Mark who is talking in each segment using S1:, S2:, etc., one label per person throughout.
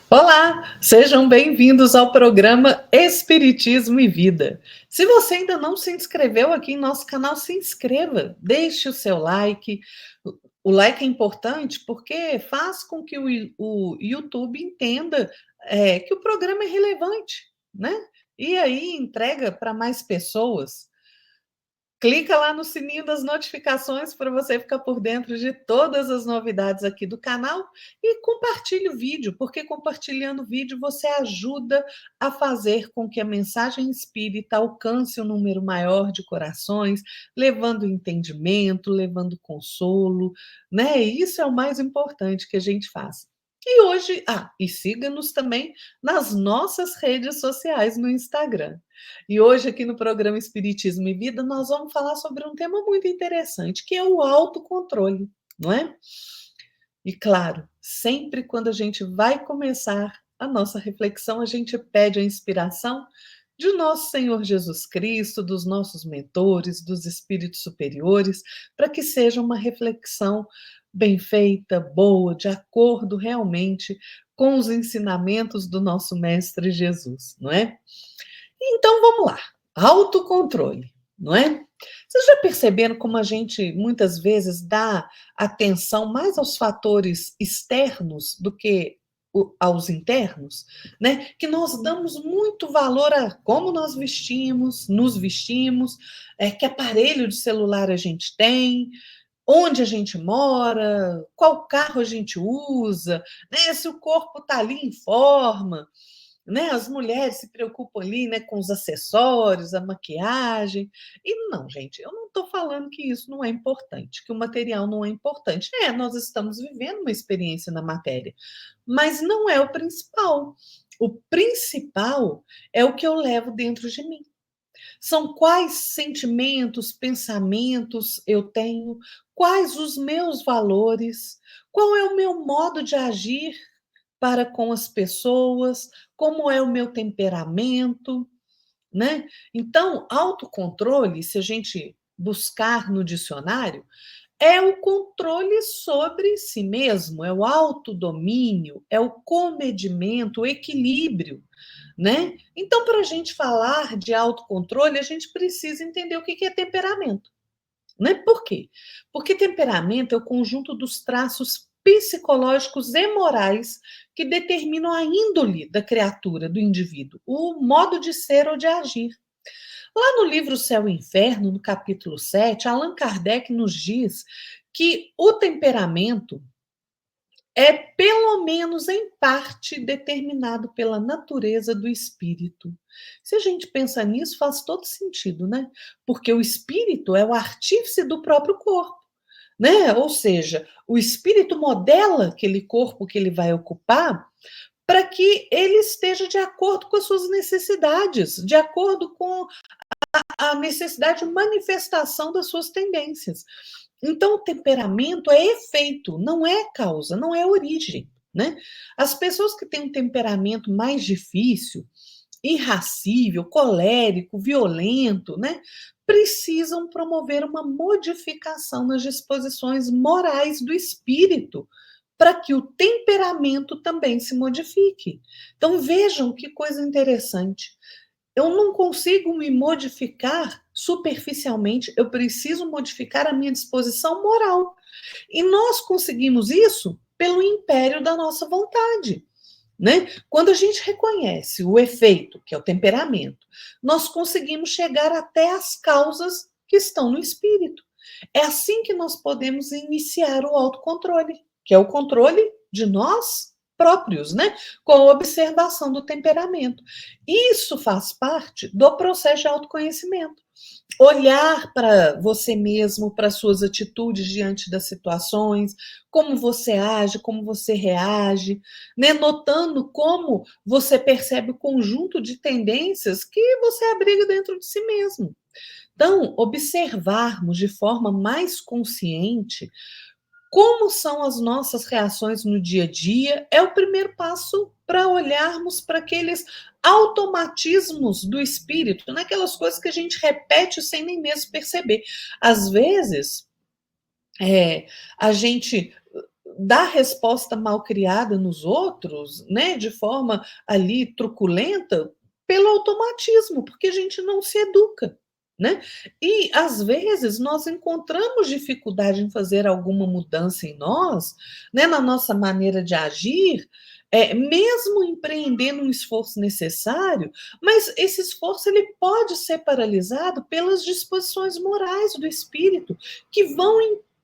S1: Olá, sejam bem-vindos ao programa Espiritismo e Vida. Se você ainda não se inscreveu aqui em nosso canal, se inscreva, deixe o seu like. O like é importante porque faz com que o YouTube entenda que o programa é relevante, né? E aí entrega para mais pessoas. Clica lá no sininho das notificações para você ficar por dentro de todas as novidades aqui do canal e compartilhe o vídeo, porque compartilhando o vídeo você ajuda a fazer com que a mensagem espírita alcance um número maior de corações, levando entendimento, levando consolo, né? E isso é o mais importante que a gente faz. E hoje, e siga-nos também nas nossas redes sociais no Instagram. E hoje, aqui no programa Espiritismo e Vida, nós vamos falar sobre um tema muito interessante, que é o autocontrole, não é? E claro, sempre quando a gente vai começar a nossa reflexão, a gente pede a inspiração de nosso Senhor Jesus Cristo, dos nossos mentores, dos espíritos superiores, para que seja uma reflexão bem feita, boa, de acordo realmente com os ensinamentos do nosso Mestre Jesus, não é? Então vamos lá, autocontrole, não é? Vocês já perceberam como a gente muitas vezes dá atenção mais aos fatores externos do que aos internos, né? Que nós damos muito valor a como nós vestimos, nos vestimos, que aparelho de celular a gente tem, onde a gente mora, qual carro a gente usa, né? Se o corpo está ali em forma, né? As mulheres se preocupam ali, né, com os acessórios, a maquiagem. E não, gente, eu não estou falando que isso não é importante, que o material não é importante. Nós estamos vivendo uma experiência na matéria, mas não é o principal. O principal é o que eu levo dentro de mim. São quais sentimentos, pensamentos eu tenho, quais os meus valores, qual é o meu modo de agir para com as pessoas, como é o meu temperamento, né? Então, autocontrole, se a gente buscar no dicionário, é o controle sobre si mesmo, é o autodomínio, é o comedimento, o equilíbrio, né? Então, para a gente falar de autocontrole, a gente precisa entender o que é temperamento. Né? Por quê? Porque temperamento é o conjunto dos traços psicológicos e morais que determinam a índole da criatura, do indivíduo, o modo de ser ou de agir. Lá no livro Céu e Inferno, no capítulo 7, Allan Kardec nos diz que o temperamento é, pelo menos em parte, determinado pela natureza do espírito. Se a gente pensa nisso, faz todo sentido, né? Porque o espírito é o artífice do próprio corpo, né? Ou seja, o espírito modela aquele corpo que ele vai ocupar para que ele esteja de acordo com as suas necessidades, de acordo com a necessidade de manifestação das suas tendências. Então, o temperamento é efeito, não é causa, não é origem. Né? As pessoas que têm um temperamento mais difícil, irracível, colérico, violento, né, precisam promover uma modificação nas disposições morais do espírito, para que o temperamento também se modifique. Então, vejam que coisa interessante. Eu não consigo me modificar superficialmente, eu preciso modificar a minha disposição moral. E nós conseguimos isso pelo império da nossa vontade. Né? Quando a gente reconhece o efeito, que é o temperamento, nós conseguimos chegar até as causas que estão no espírito. É assim que nós podemos iniciar o autocontrole, que é o controle de nós próprios, né? Com a observação do temperamento. Isso faz parte do processo de autoconhecimento. Olhar para você mesmo, para suas atitudes diante das situações, como você age, como você reage, né? Notando como você percebe o conjunto de tendências que você abriga dentro de si mesmo. Então, observarmos de forma mais consciente como são as nossas reações no dia a dia é o primeiro passo para olharmos para aqueles automatismos do espírito, naquelas coisas que a gente repete sem nem mesmo perceber. Às vezes, a gente dá resposta mal criada nos outros, né, de forma ali truculenta, pelo automatismo, porque a gente não se educa, né? E às vezes nós encontramos dificuldade em fazer alguma mudança em nós, né, na nossa maneira de agir, mesmo empreendendo um esforço necessário, mas esse esforço ele pode ser paralisado pelas disposições morais do espírito que vão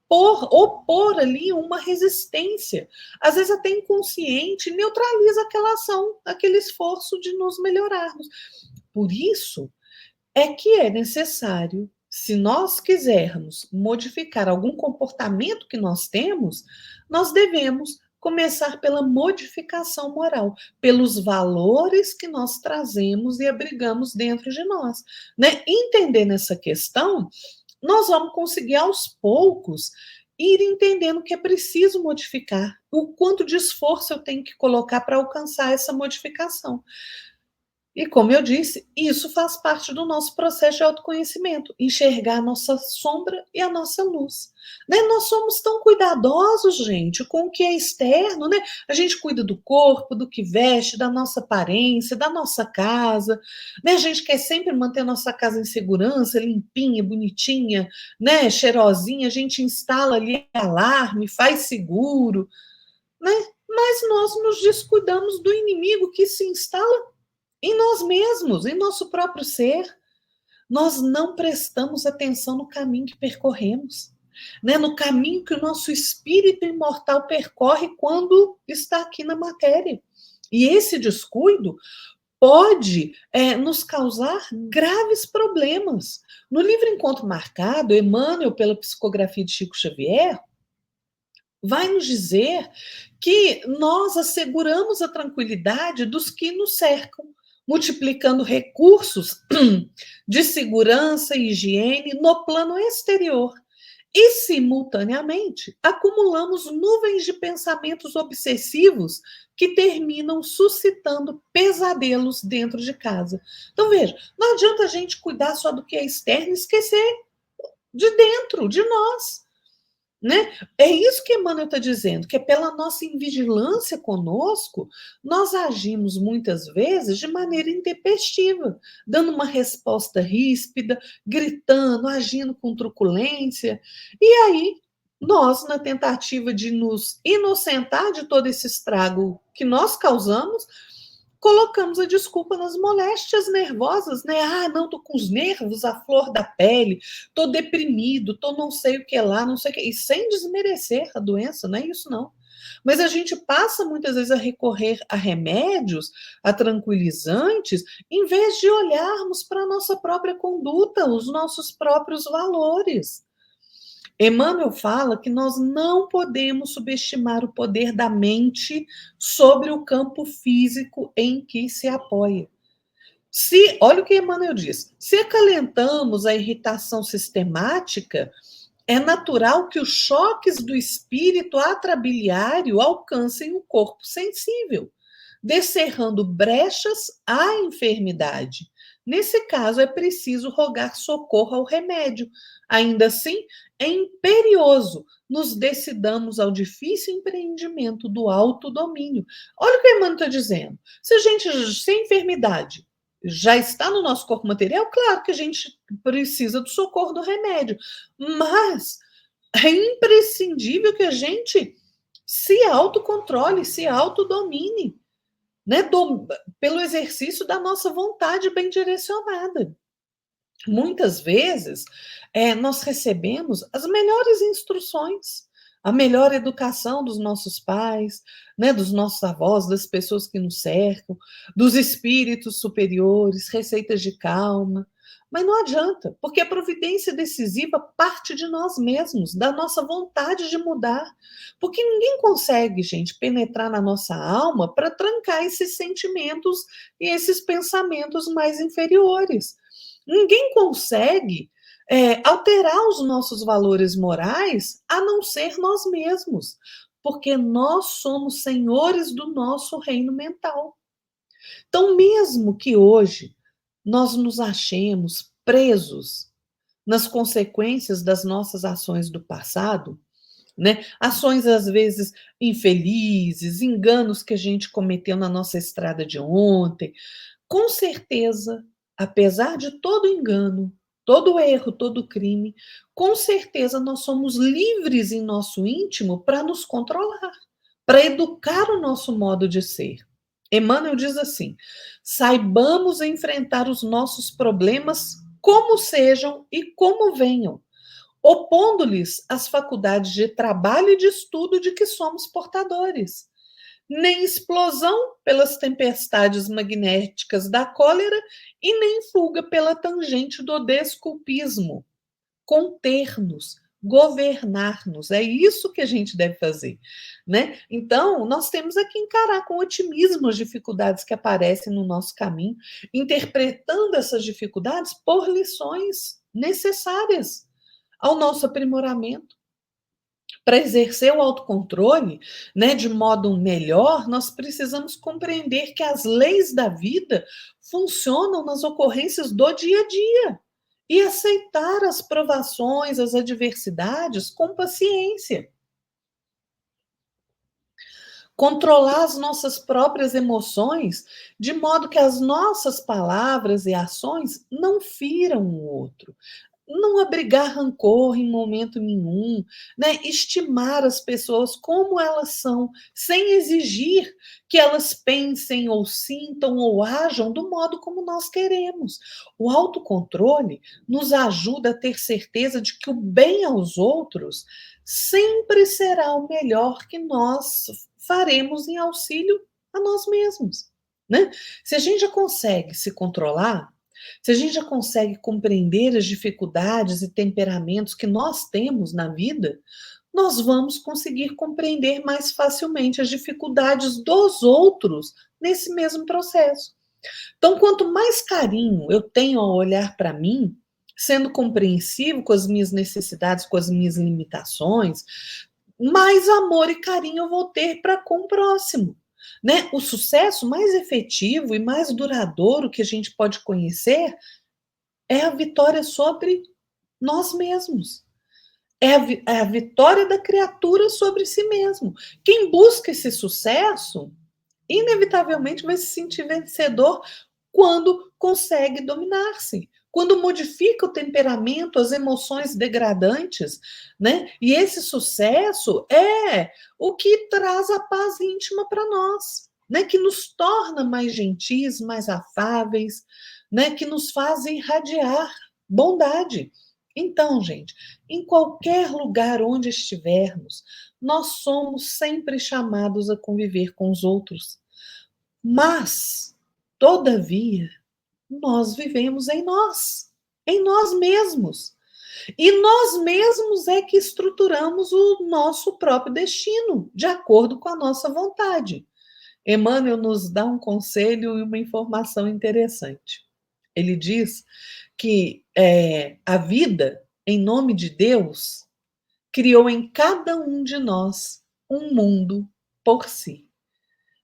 S1: opor ali uma resistência, às vezes até inconsciente, neutraliza aquela ação, aquele esforço de nos melhorarmos. Por isso é que é necessário, se nós quisermos modificar algum comportamento que nós temos, nós devemos começar pela modificação moral, pelos valores que nós trazemos e abrigamos dentro de nós, né? Entendendo essa questão, nós vamos conseguir aos poucos ir entendendo que é preciso modificar, o quanto de esforço eu tenho que colocar para alcançar essa modificação. E como eu disse, isso faz parte do nosso processo de autoconhecimento, enxergar a nossa sombra e a nossa luz. Né? Nós somos tão cuidadosos, gente, com o que é externo, né? A gente cuida do corpo, do que veste, da nossa aparência, da nossa casa, né? A gente quer sempre manter a nossa casa em segurança, limpinha, bonitinha, né? Cheirosinha, a gente instala ali alarme, faz seguro, né? Mas nós nos descuidamos do inimigo que se instala em nós mesmos, em nosso próprio ser. Nós não prestamos atenção no caminho que percorremos, né? No caminho que o nosso espírito imortal percorre quando está aqui na matéria. E esse descuido pode nos causar graves problemas. No livro Encontro Marcado, Emmanuel, pela psicografia de Chico Xavier, vai nos dizer que nós asseguramos a tranquilidade dos que nos cercam, multiplicando recursos de segurança e higiene no plano exterior. E, simultaneamente, acumulamos nuvens de pensamentos obsessivos que terminam suscitando pesadelos dentro de casa. Então, veja, não adianta a gente cuidar só do que é externo e esquecer de dentro, de nós. Né? É isso que Emmanuel está dizendo, que é pela nossa invigilância conosco, nós agimos muitas vezes de maneira intempestiva, dando uma resposta ríspida, gritando, agindo com truculência. E aí, nós, na tentativa de nos inocentar de todo esse estrago que nós causamos, colocamos a desculpa nas moléstias nervosas, né? Ah, não, tô com os nervos à flor da pele, tô deprimido, tô não sei o que lá, não sei o que. E sem desmerecer a doença, não é isso não. Mas a gente passa muitas vezes a recorrer a remédios, a tranquilizantes, em vez de olharmos para a nossa própria conduta, os nossos próprios valores. Emmanuel fala que nós não podemos subestimar o poder da mente sobre o campo físico em que se apoia. Olha o que Emmanuel diz, se acalentamos a irritação sistemática, é natural que os choques do espírito atrabiliário alcancem o corpo sensível, descerrando brechas à enfermidade. Nesse caso, é preciso rogar socorro ao remédio. Ainda assim, é imperioso nos decidamos ao difícil empreendimento do autodomínio. Olha o que o Emmanuel está dizendo. Se a gente, sem enfermidade, já está no nosso corpo material, claro que a gente precisa do socorro do remédio, mas é imprescindível que a gente se autocontrole, se autodomine, né? Pelo exercício da nossa vontade bem direcionada. Muitas vezes, nós recebemos as melhores instruções, a melhor educação dos nossos pais, né, dos nossos avós, das pessoas que nos cercam, dos espíritos superiores, receitas de calma. Mas não adianta, porque a providência decisiva parte de nós mesmos, da nossa vontade de mudar. Porque ninguém consegue, gente, penetrar na nossa alma para trancar esses sentimentos e esses pensamentos mais inferiores. Ninguém consegue alterar os nossos valores morais a não ser nós mesmos, porque nós somos senhores do nosso reino mental. Então, mesmo que hoje nós nos achemos presos nas consequências das nossas ações do passado, né? Ações às vezes infelizes, enganos que a gente cometeu na nossa estrada de ontem. Com certeza, apesar de todo engano, todo erro, todo crime, com certeza nós somos livres em nosso íntimo para nos controlar, para educar o nosso modo de ser. Emmanuel diz assim: saibamos enfrentar os nossos problemas como sejam e como venham, opondo-lhes as faculdades de trabalho e de estudo de que somos portadores, nem explosão pelas tempestades magnéticas da cólera e nem fuga pela tangente do desculpismo. Conter-nos, governar-nos, é isso que a gente deve fazer, né? Então, nós temos que encarar com otimismo as dificuldades que aparecem no nosso caminho, interpretando essas dificuldades por lições necessárias ao nosso aprimoramento. Para exercer o autocontrole, né, de modo melhor, nós precisamos compreender que as leis da vida funcionam nas ocorrências do dia a dia e aceitar as provações, as adversidades com paciência. Controlar as nossas próprias emoções, de modo que as nossas palavras e ações não firam o outro, não abrigar rancor em momento nenhum, né? Estimar as pessoas como elas são, sem exigir que elas pensem ou sintam ou ajam do modo como nós queremos. O autocontrole nos ajuda a ter certeza de que o bem aos outros sempre será o melhor que nós faremos em auxílio a nós mesmos, né? Se a gente já consegue se controlar, se a gente já consegue compreender as dificuldades e temperamentos que nós temos na vida, nós vamos conseguir compreender mais facilmente as dificuldades dos outros nesse mesmo processo. Então, quanto mais carinho eu tenho ao olhar para mim, sendo compreensivo com as minhas necessidades, com as minhas limitações, mais amor e carinho eu vou ter para com o próximo. Né? O sucesso mais efetivo e mais duradouro que a gente pode conhecer é a vitória sobre nós mesmos. É a vitória da criatura sobre si mesmo. Quem busca esse sucesso, inevitavelmente vai se sentir vencedor quando consegue dominar-se, quando modifica o temperamento, as emoções degradantes, né? E esse sucesso é o que traz a paz íntima para nós, né? Que nos torna mais gentis, mais afáveis, né? Que nos faz irradiar bondade. Então, gente, em qualquer lugar onde estivermos, nós somos sempre chamados a conviver com os outros. Mas, todavia, nós vivemos em nós mesmos. E nós mesmos é que estruturamos o nosso próprio destino, de acordo com a nossa vontade. Emmanuel nos dá um conselho e uma informação interessante. Ele diz que a vida, em nome de Deus, criou em cada um de nós um mundo por si.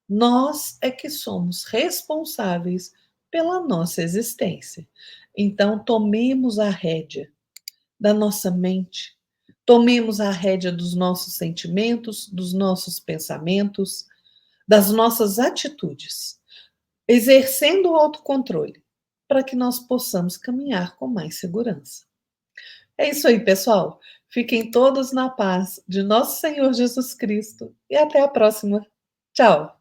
S1: Nós é que somos responsáveis pela nossa existência. Então, tomemos a rédea da nossa mente, tomemos a rédea dos nossos sentimentos, dos nossos pensamentos, das nossas atitudes, exercendo o autocontrole, para que nós possamos caminhar com mais segurança. É isso aí, pessoal. Fiquem todos na paz de nosso Senhor Jesus Cristo e até a próxima. Tchau!